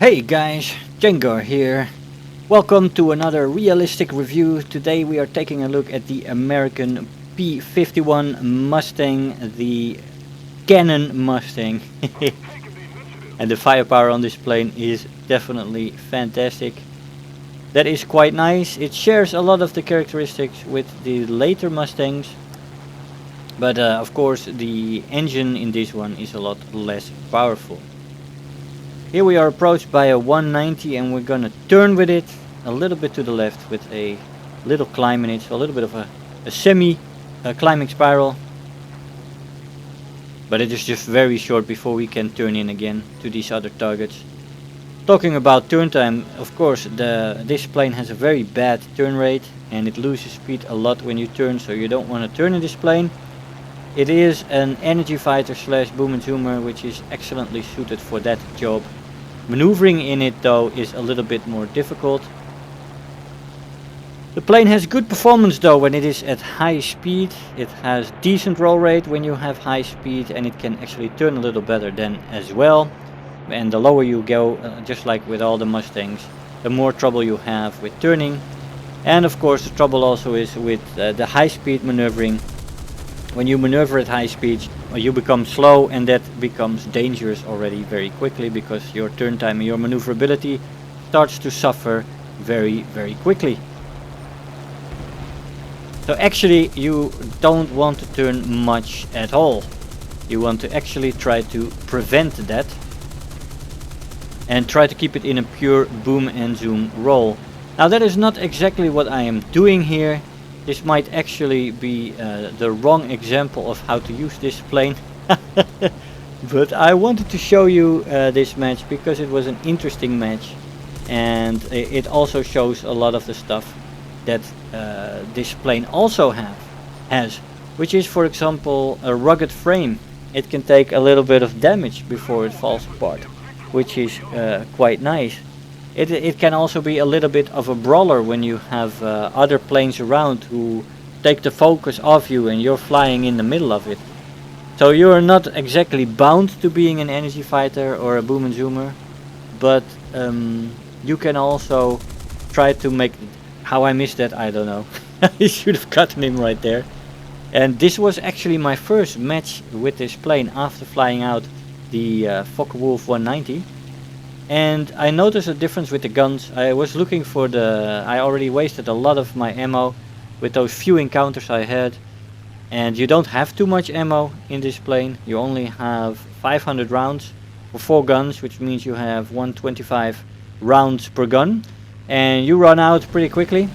Hey guys, Jengar here. Welcome to another realistic review. Today we are taking a look at the American P-51 Mustang, the Cannon Mustang. And the firepower on this plane is definitely fantastic. That is quite nice. It shares a lot of the characteristics with the later Mustangs. But of course the engine in this one is a lot less powerful. Here we are approached by a 190 and we're gonna turn with it a little bit to the left with a little climb in it, so a little bit of a semi climbing spiral. But it is just very short before we can turn in again to these other targets. Talking about turn time, of course this plane has a very bad turn rate and it loses speed a lot when you turn, so you don't want to turn in this plane. It is an energy fighter slash boom and zoomer, which is excellently suited for that job. Maneuvering in it though is a little bit more difficult. The plane has good performance though when it is at high speed. It has decent roll rate when you have high speed, and it can actually turn a little better then as well. And the lower you go, just like with all the Mustangs, the more trouble you have with turning. And of course the trouble also is with the high speed maneuvering. When you maneuver at high speed, you become slow, and that becomes dangerous already very quickly, because your turn time and your maneuverability starts to suffer very quickly. So actually you don't want to turn much at all. You want to actually try to prevent that and try to keep it in a pure boom and zoom roll. Now that is not exactly what I am doing here. This might actually be the wrong example of how to use this plane. But I wanted to show you this match because it was an interesting match, and it also shows a lot of the stuff that this plane also has, which is, for example, a rugged frame. It can take a little bit of damage before it falls apart, which is quite nice. It can also be a little bit of a brawler when you have other planes around who take the focus off you and you're flying in the middle of it. So you're not exactly bound to being an energy fighter or a boom and zoomer, but you can also try to make... How I missed that, I don't know. I should have gotten him right there. And this was actually my first match with this plane after flying out the Focke-Wulf 190. And I noticed a difference with the guns. I was looking for I already wasted a lot of my ammo with those few encounters I had. And you don't have too much ammo in this plane. You only have 500 rounds for 4 guns, which means you have 125 rounds per gun. And you run out pretty quickly.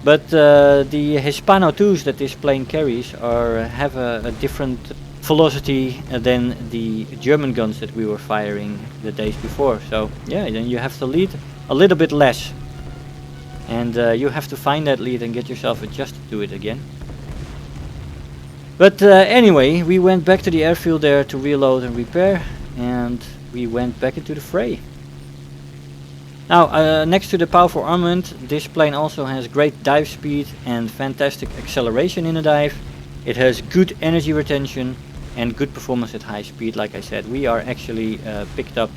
But the Hispano 2s that this plane carries have a different velocity than the German guns that we were firing the days before. So yeah, then you have to lead a little bit less, and you have to find that lead and get yourself adjusted to it again. But anyway, we went back to the airfield there to reload and repair, and we went back into the fray. Now, next to the powerful armament, this plane also has great dive speed and fantastic acceleration in a dive. It has good energy retention and good performance at high speed. Like I said, we are actually picked up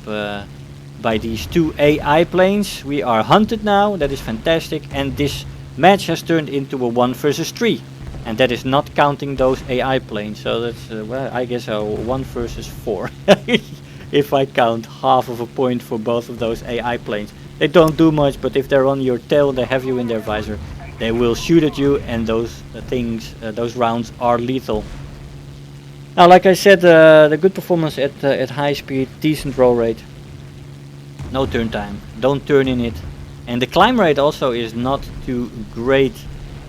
by these 2 AI planes. We are hunted now, that is fantastic, and this match has turned into a 1 versus 3, and that is not counting those AI planes, so that's well, I guess a 1 versus 4 if I count half of a point for both of those AI planes. They don't do much, but if they're on your tail, they have you in their visor, they will shoot at you, and those those rounds are lethal. Now, like I said, the good performance at high speed, decent roll rate, no turn time, don't turn in it, and the climb rate also is not too great.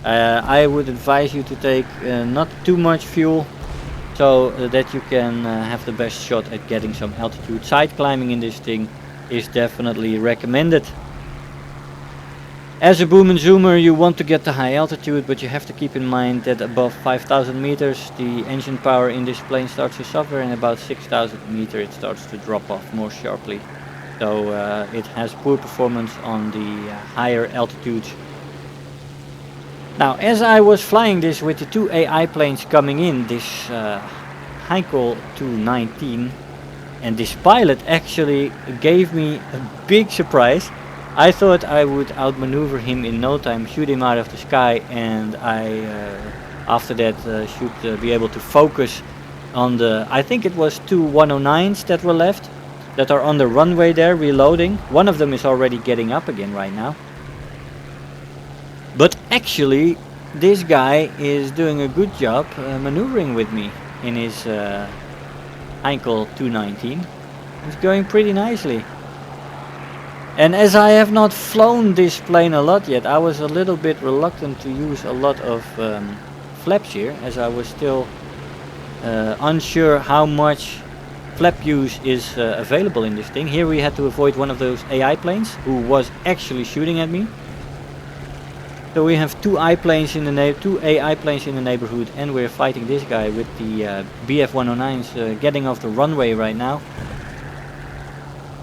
I would advise you to take not too much fuel, so that you can have the best shot at getting some altitude. Side climbing in this thing is definitely recommended. As a boom and zoomer, you want to get the high altitude, but you have to keep in mind that above 5,000 meters the engine power in this plane starts to suffer, and about 6,000 meters it starts to drop off more sharply. So it has poor performance on the higher altitudes. Now, as I was flying this with the 2 AI planes coming in, this Heinkel 219 And this pilot actually gave me a big surprise. I thought I would outmaneuver him in no time, shoot him out of the sky, and I after that should be able to focus on the, I think it was 2 109s that were left, that are on the runway there reloading. One of them is already getting up again right now. But actually this guy is doing a good job maneuvering with me in his Heinkel 219. It's going pretty nicely. And as I have not flown this plane a lot yet, I was a little bit reluctant to use a lot of flaps here, as I was still unsure how much flap use is available in this thing. Here we had to avoid one of those AI planes who was actually shooting at me. So we have two AI planes in the neighborhood, and we're fighting this guy with the BF-109s getting off the runway right now.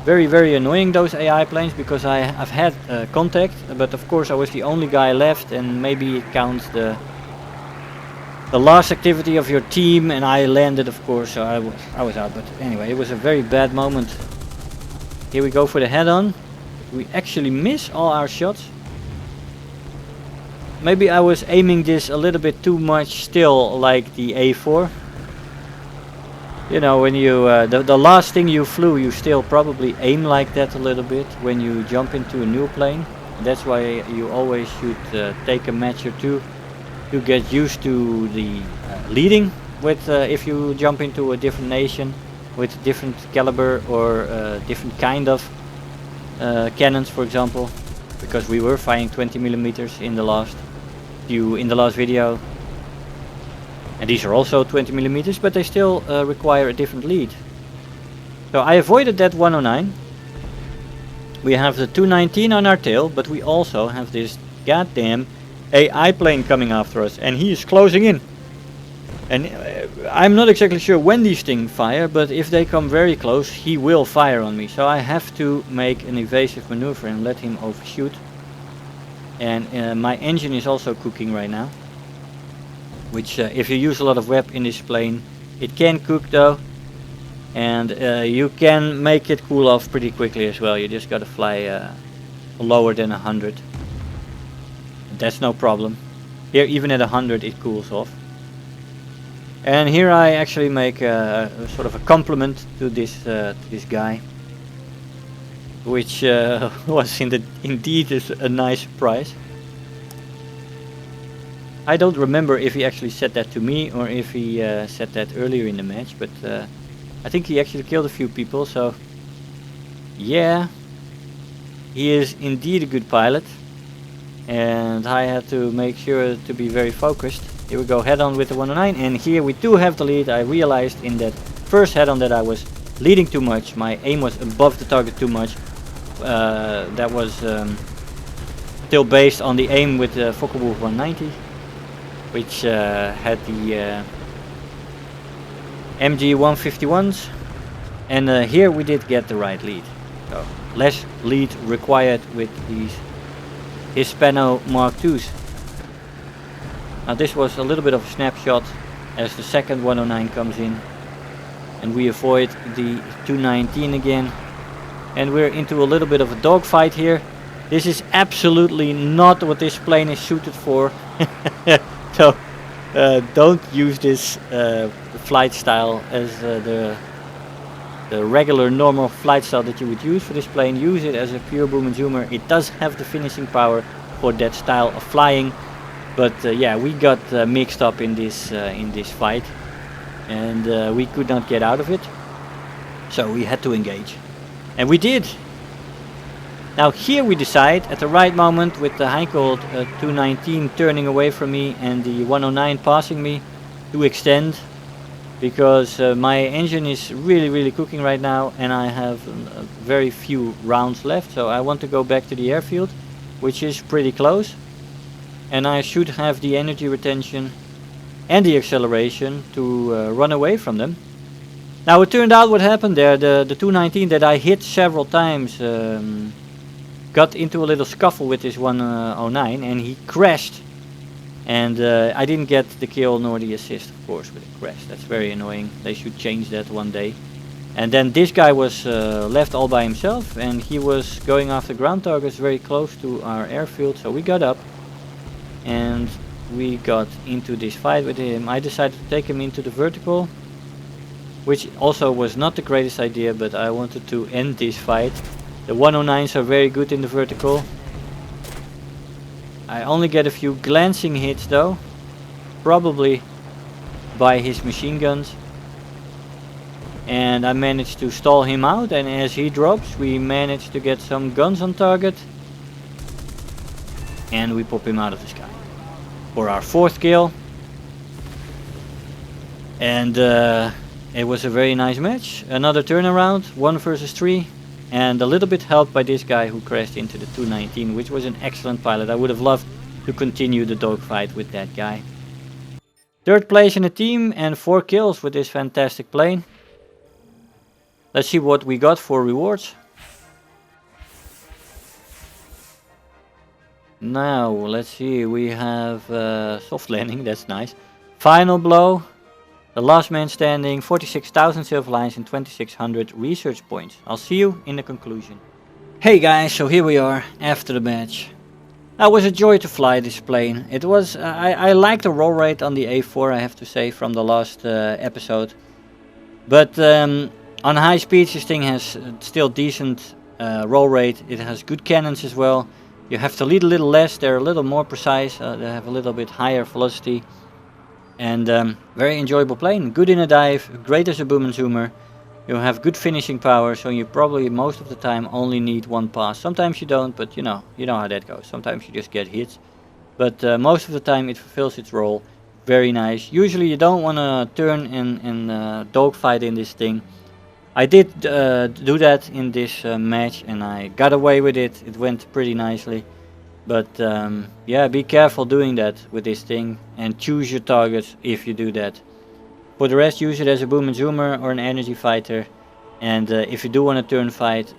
Very, very annoying, those AI planes, because I've had contact, but of course I was the only guy left, and maybe it counts the last activity of your team, and I landed, of course, so I was out. But anyway, it was a very bad moment. Here we go for the head-on. We actually miss all our shots. Maybe I was aiming this a little bit too much still, like the A4. You know, when you the last thing you flew, you still probably aim like that a little bit when you jump into a new plane. That's why you always should take a match or two to get used to the leading with if you jump into a different nation with different caliber or different kind of cannons, for example, because we were firing 20 millimeters in the last video, and these are also 20 millimeters, but they still require a different lead. So I avoided that 109. We have the 219 on our tail, but we also have this goddamn AI plane coming after us, and he is closing in. And I'm not exactly sure when these things fire, but if they come very close, he will fire on me. So I have to make an evasive maneuver and let him overshoot. And my engine is also cooking right now, which if you use a lot of WEP in this plane, it can cook though, and you can make it cool off pretty quickly as well. You just gotta fly lower than 100. That's no problem. Here, even at 100, it cools off. And here I actually make a sort of a compliment to this guy, which was indeed a nice surprise. I don't remember if he actually said that to me or if he said that earlier in the match, but I think he actually killed a few people, so yeah, he is indeed a good pilot, and I had to make sure to be very focused. Here we go, head on with the 109, and here we do have the lead. I realized in that first head on that I was leading too much. My aim was above the target too much. That was still based on the aim with the Focke-Wulf 190, which had the MG 151s, and here we did get the right lead. So less lead required with these Hispano Mark IIs. Now this was a little bit of a snapshot as the second 109 comes in, and we avoid the 219 again. And we're into a little bit of a dogfight here. This is absolutely not what this plane is suited for. So don't use this flight style as the regular normal flight style that you would use for this plane. Use it as a pure boom and zoomer. It does have the finishing power for that style of flying. But yeah, we got mixed up in this fight, and we could not get out of it. So we had to engage. And we did. Now here we decide at the right moment, with the Heinkel 219 turning away from me and the 109 passing me, to extend, because my engine is really cooking right now, and I have very few rounds left. So I want to go back to the airfield, which is pretty close, and I should have the energy retention and the acceleration to run away from them. Now it turned out what happened there, the 219 that I hit several times got into a little scuffle with this 109, and he crashed, and I didn't get the kill nor the assist, of course, with the crash. That's very annoying. They should change that one day. And then this guy was left all by himself, and he was going after ground targets very close to our airfield. So we got up and we got into this fight with him. I decided to take him into the vertical, which also was not the greatest idea, but I wanted to end this fight. The 109s are very good in the vertical. I only get a few glancing hits though, probably by his machine guns. And I managed to stall him out, and as he drops we managed to get some guns on target. And we pop him out of the sky for our 4th kill. And it was a very nice match. Another turnaround, 1 versus 3. And a little bit helped by this guy who crashed into the 219, which was an excellent pilot. I would have loved to continue the dogfight with that guy. 3rd place in the team and 4 kills with this fantastic plane. Let's see what we got for rewards. Now, let's see, we have soft landing, that's nice. Final blow. The last man standing, 46,000 silver lines and 2,600 research points. I'll see you in the conclusion. Hey guys, so here we are after the match. It was a joy to fly this plane. It was, I like the roll rate on the A4, I have to say, from the last episode. But on high speeds this thing has still decent roll rate. It has good cannons as well. You have to lead a little less, they're a little more precise, they have a little bit higher velocity. And very enjoyable plane, good in a dive, great as a boom and zoomer. You have good finishing power, so you probably most of the time only need 1 pass. Sometimes you don't, but you know how that goes. Sometimes you just get hits. But most of the time it fulfills its role. Very nice. Usually you don't want to turn and dogfight in this thing. I did do that in this match and I got away with it. It went pretty nicely. But yeah, be careful doing that with this thing and choose your targets if you do that. For the rest, use it as a boom and zoomer or an energy fighter. And if you do want to turn fight,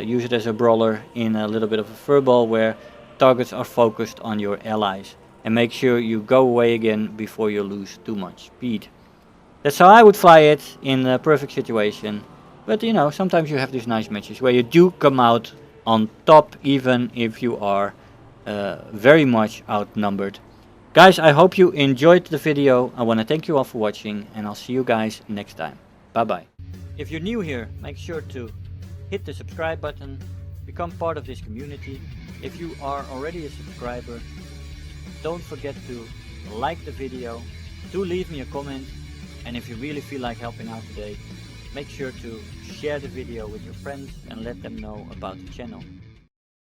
use it as a brawler in a little bit of a furball where targets are focused on your allies. And make sure you go away again before you lose too much speed. That's how I would fly it in a perfect situation. But you know, sometimes you have these nice matches where you do come out on top even if you are very much outnumbered. Guys, I hope you enjoyed the video. I want to thank you all for watching and I'll see you guys next time. Bye bye. If you're new here, make sure to hit the subscribe button, become part of this community. If you are already a subscriber, don't forget to like the video, do leave me a comment, and if you really feel like helping out today, make sure to share the video with your friends and let them know about the channel.